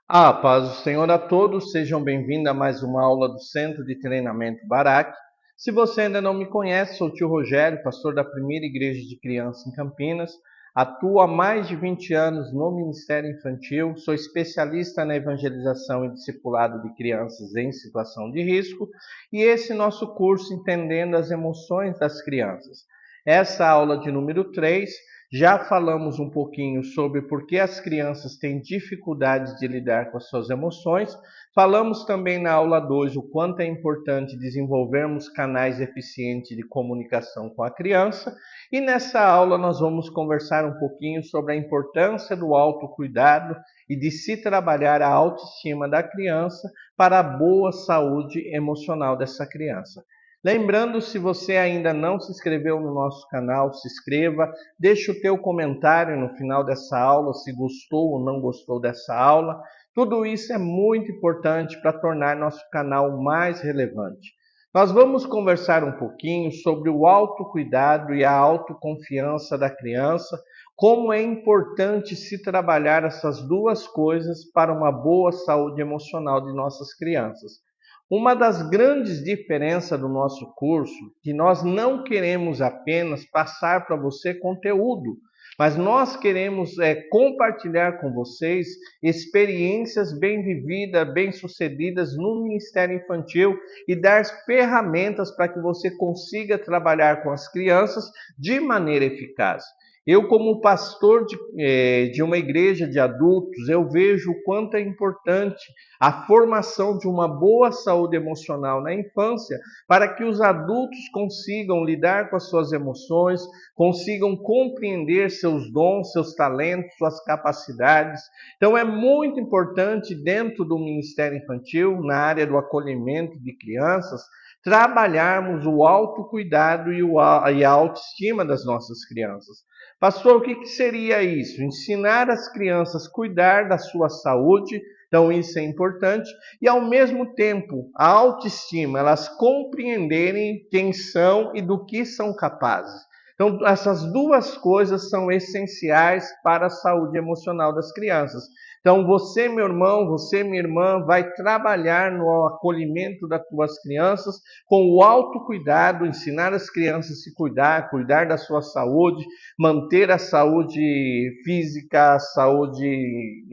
A paz do Senhor a todos, sejam bem-vindos a mais uma aula do Centro de Treinamento Barak. Se você ainda não me conhece, sou o tio Rogério, pastor da Primeira Igreja de Crianças em Campinas. Atuo há mais de 20 anos no Ministério Infantil, sou especialista na evangelização e discipulado de crianças em situação de risco e esse nosso curso Entendendo as Emoções das Crianças. Essa aula de número 3. Já falamos um pouquinho sobre por que as crianças têm dificuldades de lidar com as suas emoções. Falamos também na aula 2 o quanto é importante desenvolvermos canais eficientes de comunicação com a criança. E nessa aula nós vamos conversar um pouquinho sobre a importância do autocuidado e de se trabalhar a autoestima da criança para a boa saúde emocional dessa criança. Lembrando, se você ainda não se inscreveu no nosso canal, se inscreva, deixe o teu comentário no final dessa aula, se gostou ou não gostou dessa aula. Tudo isso é muito importante para tornar nosso canal mais relevante. Nós vamos conversar um pouquinho sobre o autocuidado e a autoconfiança da criança, como é importante se trabalhar essas duas coisas para uma boa saúde emocional de nossas crianças. Uma das grandes diferenças do nosso curso é que nós não queremos apenas passar para você conteúdo, mas nós queremos compartilhar com vocês experiências bem vividas, bem sucedidas no Ministério Infantil e dar ferramentas para que você consiga trabalhar com as crianças de maneira eficaz. Eu, como pastor de uma igreja de adultos, eu vejo o quanto é importante a formação de uma boa saúde emocional na infância para que os adultos consigam lidar com as suas emoções, consigam compreender seus dons, seus talentos, suas capacidades. Então é muito importante dentro do Ministério Infantil, na área do acolhimento de crianças, trabalharmos o autocuidado e a autoestima das nossas crianças. Pastor, o que seria isso? Ensinar as crianças a cuidar da sua saúde, então isso é importante, e ao mesmo tempo a autoestima, elas compreenderem quem são e do que são capazes. Então essas duas coisas são essenciais para a saúde emocional das crianças. Então você, meu irmão, você, minha irmã, vai trabalhar no acolhimento das tuas crianças com o autocuidado, ensinar as crianças a se cuidar, cuidar da sua saúde, manter a saúde física, a saúde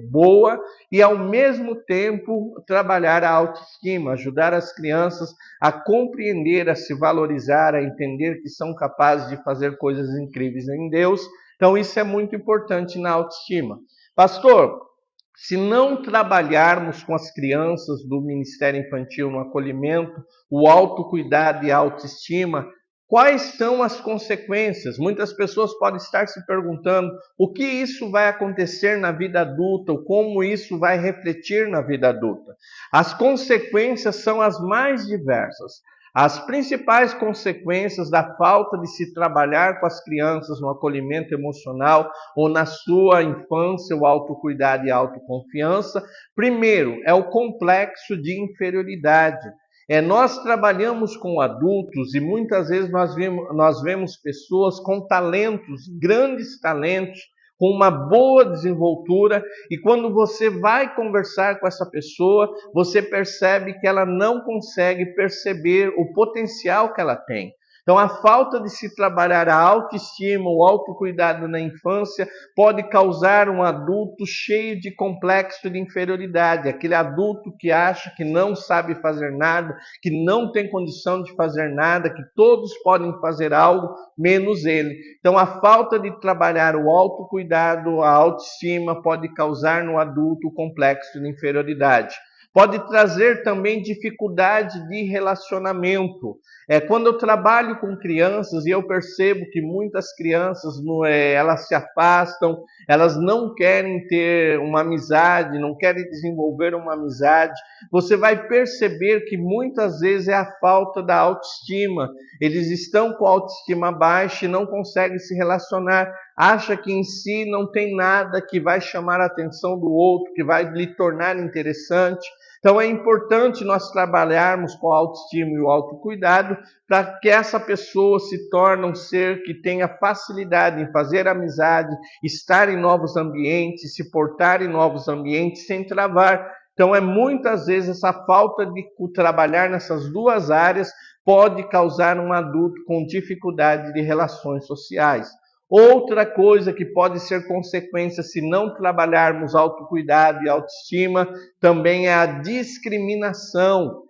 boa e, ao mesmo tempo, trabalhar a autoestima, ajudar as crianças a compreender, a se valorizar, a entender que são capazes de fazer coisas incríveis em Deus. Então, isso é muito importante na autoestima. Pastor, se não trabalharmos com as crianças do Ministério Infantil no acolhimento, o autocuidado e a autoestima, quais são as consequências? Muitas pessoas podem estar se perguntando o que isso vai acontecer na vida adulta, ou como isso vai refletir na vida adulta. As consequências são as mais diversas. As principais consequências da falta de se trabalhar com as crianças no acolhimento emocional ou na sua infância, o autocuidado e a autoconfiança, primeiro, é o complexo de inferioridade. Nós trabalhamos com adultos e muitas vezes nós vemos pessoas com talentos, grandes talentos, com uma boa desenvoltura, e quando você vai conversar com essa pessoa, você percebe que ela não consegue perceber o potencial que ela tem. Então, a falta de se trabalhar a autoestima, o autocuidado na infância, pode causar um adulto cheio de complexo de inferioridade. Aquele adulto que acha que não sabe fazer nada, que não tem condição de fazer nada, que todos podem fazer algo, menos ele. Então, a falta de trabalhar o autocuidado, a autoestima, pode causar no adulto o complexo de inferioridade. Pode trazer também dificuldade de relacionamento. Quando eu trabalho com crianças e eu percebo que muitas crianças elas se afastam, elas não querem ter uma amizade, não querem desenvolver uma amizade, você vai perceber que muitas vezes é a falta da autoestima. Eles estão com a autoestima baixa e não conseguem se relacionar. Acha que em si não tem nada que vai chamar a atenção do outro, que vai lhe tornar interessante. Então é importante nós trabalharmos com a autoestima e o autocuidado para que essa pessoa se torne um ser que tenha facilidade em fazer amizade, estar em novos ambientes, se portar em novos ambientes sem travar. Então é muitas vezes essa falta de trabalhar nessas duas áreas pode causar um adulto com dificuldade de relações sociais. Outra coisa que pode ser consequência se não trabalharmos autocuidado e autoestima também é a discriminação.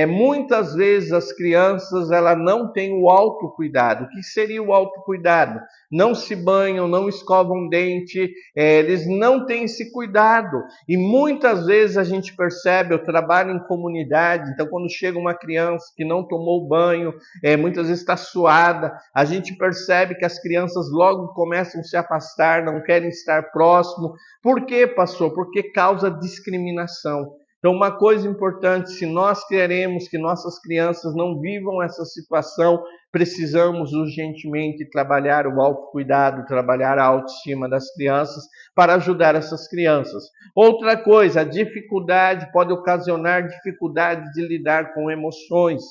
Muitas vezes as crianças não têm o autocuidado. O que seria o autocuidado? Não se banham, não escovam dente, eles não têm esse cuidado. E muitas vezes a gente percebe, eu trabalho em comunidade, então quando chega uma criança que não tomou banho, muitas vezes está suada, a gente percebe que as crianças logo começam a se afastar, não querem estar próximo. Por quê, pastor? Porque causa discriminação. Então, uma coisa importante, se nós queremos que nossas crianças não vivam essa situação, precisamos urgentemente trabalhar o autocuidado, trabalhar a autoestima das crianças para ajudar essas crianças. Outra coisa, a dificuldade pode ocasionar dificuldade de lidar com emoções.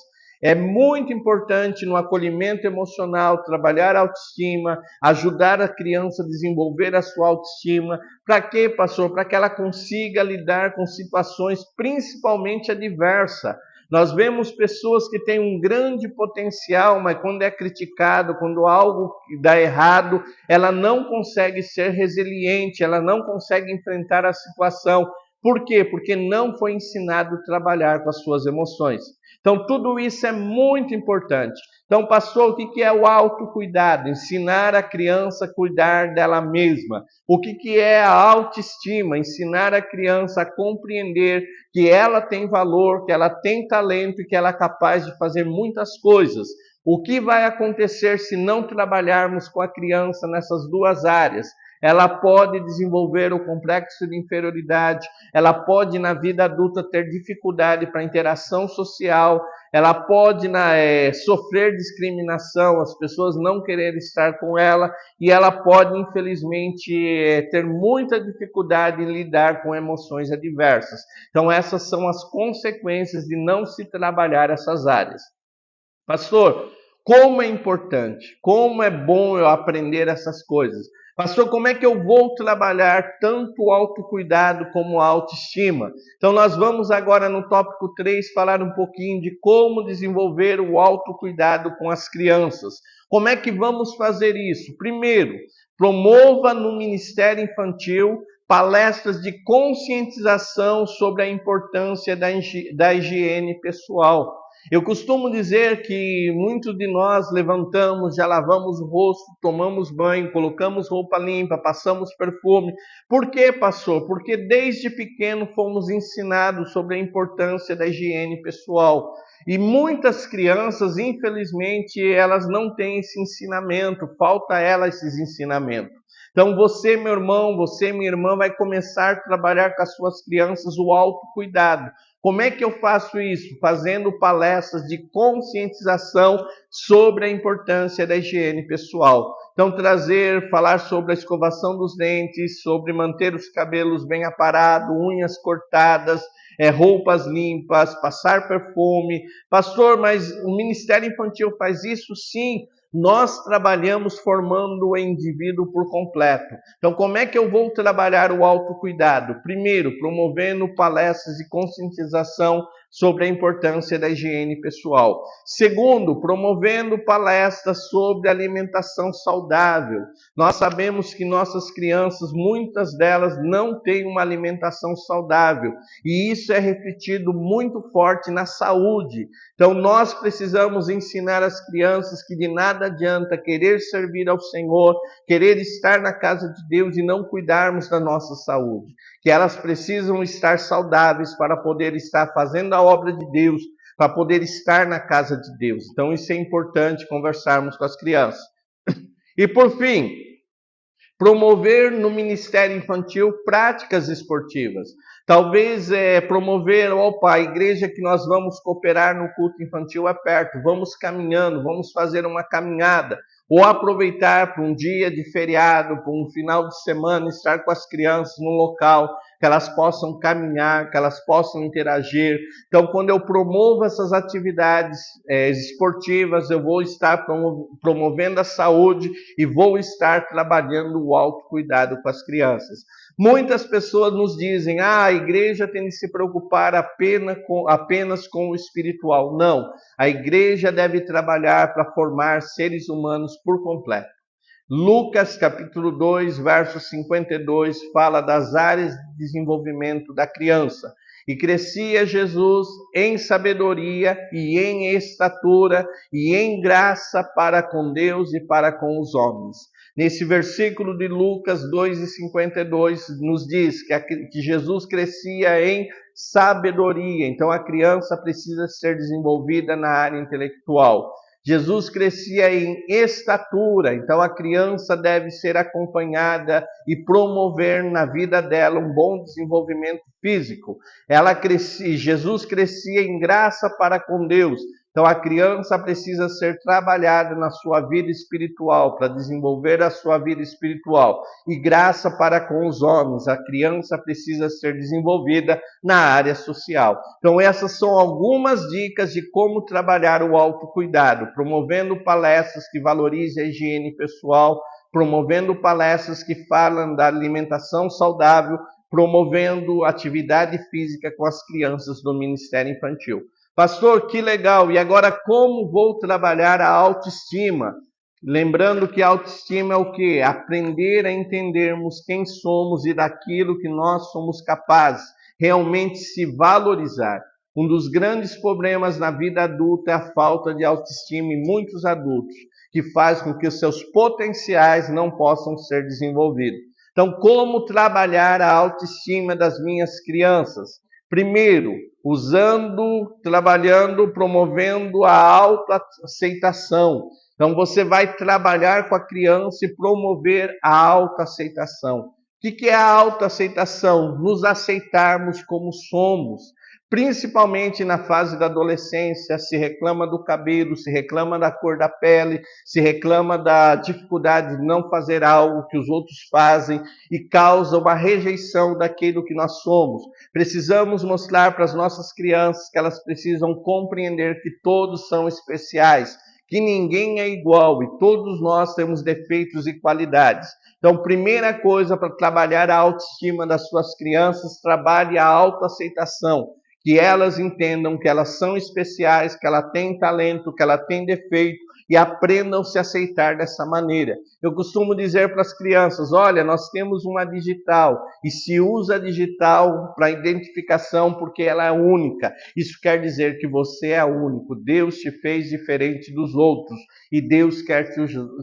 É muito importante no acolhimento emocional trabalhar a autoestima, ajudar a criança a desenvolver a sua autoestima. Para quê, pastor? Para que ela consiga lidar com situações principalmente adversas. Nós vemos pessoas que têm um grande potencial, mas quando é criticado, quando algo dá errado, ela não consegue ser resiliente, ela não consegue enfrentar a situação. Por quê? Porque não foi ensinado a trabalhar com as suas emoções. Então, tudo isso é muito importante. Então, pastor, o que é o autocuidado? Ensinar a criança a cuidar dela mesma. O que é a autoestima? Ensinar a criança a compreender que ela tem valor, que ela tem talento e que ela é capaz de fazer muitas coisas. O que vai acontecer se não trabalharmos com a criança nessas duas áreas? Ela pode desenvolver o complexo de inferioridade, ela pode na vida adulta ter dificuldade para interação social, ela pode sofrer discriminação, as pessoas não quererem estar com ela, e ela pode infelizmente ter muita dificuldade em lidar com emoções adversas. Então essas são as consequências de não se trabalhar essas áreas. Pastor, como é importante, como é bom eu aprender essas coisas. Pastor, como é que eu vou trabalhar tanto o autocuidado como a autoestima? Então nós vamos agora no tópico 3 falar um pouquinho de como desenvolver o autocuidado com as crianças. Como é que vamos fazer isso? Primeiro, promova no Ministério Infantil palestras de conscientização sobre a importância da higiene pessoal. Eu costumo dizer que muitos de nós levantamos, já lavamos o rosto, tomamos banho, colocamos roupa limpa, passamos perfume. Por quê, pastor? Porque desde pequeno fomos ensinados sobre a importância da higiene pessoal. E muitas crianças, infelizmente, elas não têm esse ensinamento, falta a elas esses ensinamentos. Então você, meu irmão, você, minha irmã, vai começar a trabalhar com as suas crianças o autocuidado. Como é que eu faço isso? Fazendo palestras de conscientização sobre a importância da higiene pessoal. Então, falar sobre a escovação dos dentes, sobre manter os cabelos bem aparados, unhas cortadas, roupas limpas, passar perfume. Pastor, mas o Ministério Infantil faz isso? Sim. Nós trabalhamos formando o indivíduo por completo. Então, como é que eu vou trabalhar o autocuidado? Primeiro, promovendo palestras de conscientização sobre a importância da higiene pessoal. Segundo, promovendo palestras sobre alimentação saudável. Nós sabemos que nossas crianças, muitas delas, não têm uma alimentação saudável. E isso é refletido muito forte na saúde. Então, nós precisamos ensinar as crianças que de nada adianta querer servir ao Senhor, querer estar na casa de Deus e não cuidarmos da nossa saúde. Que elas precisam estar saudáveis para poder estar fazendo a obra de Deus, para poder estar na casa de Deus. Então, isso é importante conversarmos com as crianças. E, por fim, promover no Ministério Infantil práticas esportivas. Talvez promover, a igreja que nós vamos cooperar no culto infantil é perto, vamos caminhando, vamos fazer uma caminhada, ou aproveitar para um dia de feriado, para um final de semana, estar com as crianças no local, que elas possam caminhar, que elas possam interagir. Então, quando eu promovo essas atividades esportivas, eu vou estar promovendo a saúde e vou estar trabalhando o autocuidado com as crianças. Muitas pessoas nos dizem, a igreja tem de se preocupar apenas com o espiritual. Não, a igreja deve trabalhar para formar seres humanos por completo. Lucas capítulo 2, verso 52, fala das áreas de desenvolvimento da criança. E crescia Jesus em sabedoria e em estatura e em graça para com Deus e para com os homens. Nesse versículo de Lucas 2:52 nos diz que Jesus crescia em sabedoria. Então a criança precisa ser desenvolvida na área intelectual. Jesus crescia em estatura, então a criança deve ser acompanhada e promover na vida dela um bom desenvolvimento físico. Jesus crescia em graça para com Deus, então a criança precisa ser trabalhada na sua vida espiritual, para desenvolver a sua vida espiritual. E graça para com os homens, a criança precisa ser desenvolvida na área social. Então essas são algumas dicas de como trabalhar o autocuidado, promovendo palestras que valorizem a higiene pessoal, promovendo palestras que falam da alimentação saudável, promovendo atividade física com as crianças do Ministério Infantil. Pastor, que legal! E agora como vou trabalhar a autoestima? Lembrando que a autoestima é o quê? Aprender a entendermos quem somos e daquilo que nós somos capazes, realmente se valorizar. Um dos grandes problemas na vida adulta é a falta de autoestima em muitos adultos, que faz com que os seus potenciais não possam ser desenvolvidos. Então, como trabalhar a autoestima das minhas crianças? Primeiro, trabalhando, promovendo a autoaceitação. Então, você vai trabalhar com a criança e promover a autoaceitação. O que é a autoaceitação? Nos aceitarmos como somos. Principalmente na fase da adolescência, se reclama do cabelo, se reclama da cor da pele, se reclama da dificuldade de não fazer algo que os outros fazem e causa uma rejeição daquilo que nós somos. Precisamos mostrar para as nossas crianças que elas precisam compreender que todos são especiais, que ninguém é igual e todos nós temos defeitos e qualidades. Então, primeira coisa para trabalhar a autoestima das suas crianças, trabalhe a autoaceitação. Que elas entendam que elas são especiais, que ela tem talento, que ela tem defeito e aprendam a se aceitar dessa maneira. Eu costumo dizer para as crianças, olha, nós temos uma digital e se usa a digital para identificação porque ela é única. Isso quer dizer que você é único, Deus te fez diferente dos outros e Deus quer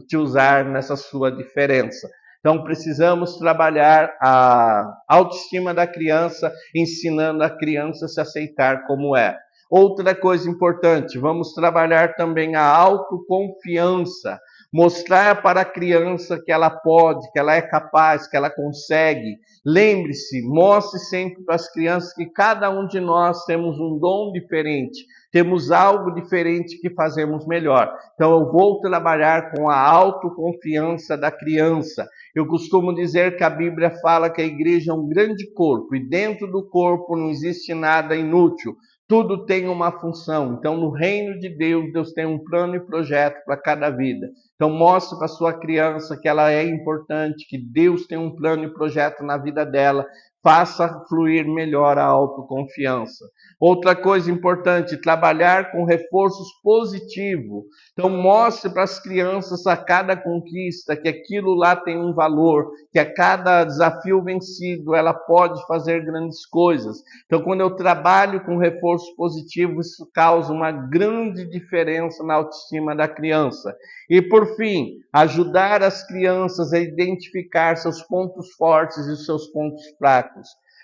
te usar nessa sua diferença. Então, precisamos trabalhar a autoestima da criança, ensinando a criança a se aceitar como é. Outra coisa importante, vamos trabalhar também a autoconfiança. Mostrar para a criança que ela pode, que ela é capaz, que ela consegue. Lembre-se, mostre sempre para as crianças que cada um de nós temos um dom diferente. Temos algo diferente que fazemos melhor. Então, eu vou trabalhar com a autoconfiança da criança. Eu costumo dizer que a Bíblia fala que a igreja é um grande corpo e dentro do corpo não existe nada inútil. Tudo tem uma função. Então, no reino de Deus, Deus tem um plano e projeto para cada vida. Então, mostre para a sua criança que ela é importante, que Deus tem um plano e projeto na vida dela. Faça fluir melhor a autoconfiança. Outra coisa importante, trabalhar com reforços positivos. Então, mostre para as crianças a cada conquista que aquilo lá tem um valor, que a cada desafio vencido ela pode fazer grandes coisas. Então, quando eu trabalho com reforço positivo, isso causa uma grande diferença na autoestima da criança. E, por fim, ajudar as crianças a identificar seus pontos fortes e seus pontos fracos.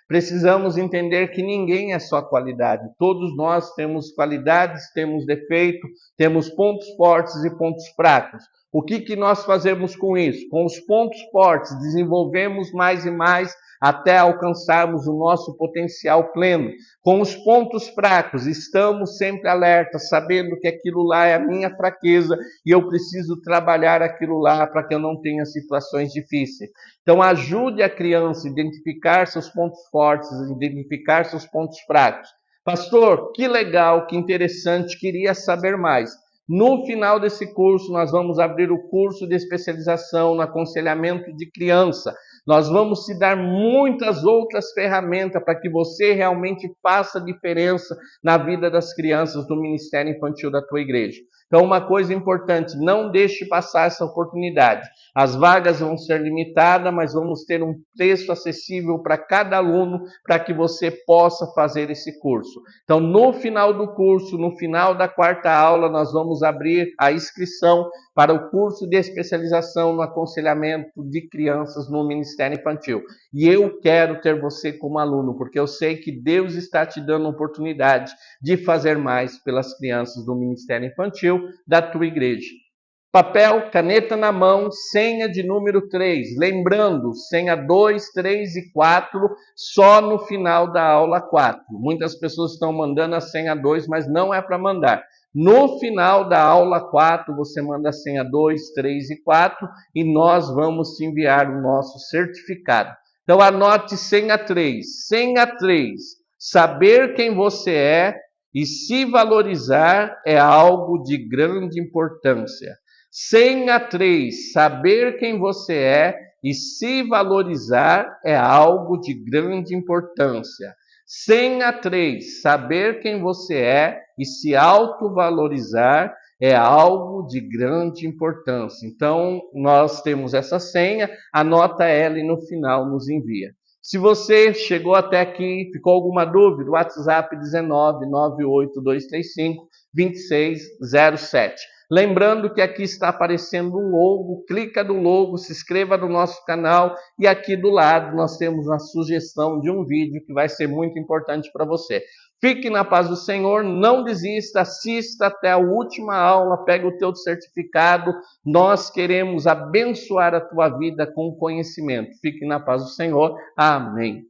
Precisamos entender que ninguém é só qualidade. Todos nós temos qualidades, temos defeito, temos pontos fortes e pontos fracos. O que nós fazemos com isso? Com os pontos fortes, desenvolvemos mais e mais até alcançarmos o nosso potencial pleno. Com os pontos fracos, estamos sempre alertas, sabendo que aquilo lá é a minha fraqueza e eu preciso trabalhar aquilo lá para que eu não tenha situações difíceis. Então, ajude a criança a identificar seus pontos fortes, identificar seus pontos fracos. Pastor, que legal, que interessante, queria saber mais. No final desse curso, nós vamos abrir o curso de especialização no aconselhamento de criança. Nós vamos te dar muitas outras ferramentas para que você realmente faça diferença na vida das crianças do Ministério Infantil da tua igreja. Então, uma coisa importante, não deixe passar essa oportunidade. As vagas vão ser limitadas, mas vamos ter um preço acessível para cada aluno para que você possa fazer esse curso. Então, no final do curso, no final da quarta aula, nós vamos abrir a inscrição para o curso de especialização no aconselhamento de crianças no Ministério Infantil. E eu quero ter você como aluno, porque eu sei que Deus está te dando a oportunidade de fazer mais pelas crianças do Ministério Infantil da tua igreja. Papel, caneta na mão, senha de número 3. Lembrando, senha 2, 3 e 4 só no final da aula 4. Muitas pessoas estão mandando a senha 2, mas não é para mandar. No final da aula 4, você manda a senha 2, 3 e 4 e nós vamos te enviar o nosso certificado. Então anote senha 3. Senha 3. Saber quem você é e se valorizar é algo de grande importância. Senha 3. Saber quem você é e se valorizar é algo de grande importância. Senha 3. Saber quem você é e se autovalorizar é algo de grande importância. Então, nós temos essa senha, anota ela e no final nos envia. Se você chegou até aqui, ficou alguma dúvida, WhatsApp 19 98235 2607. Lembrando que aqui está aparecendo um logo, clica no logo, se inscreva no nosso canal e aqui do lado nós temos uma sugestão de um vídeo que vai ser muito importante para você. Fique na paz do Senhor, não desista, assista até a última aula, pega o teu certificado, nós queremos abençoar a tua vida com conhecimento. Fique na paz do Senhor, amém.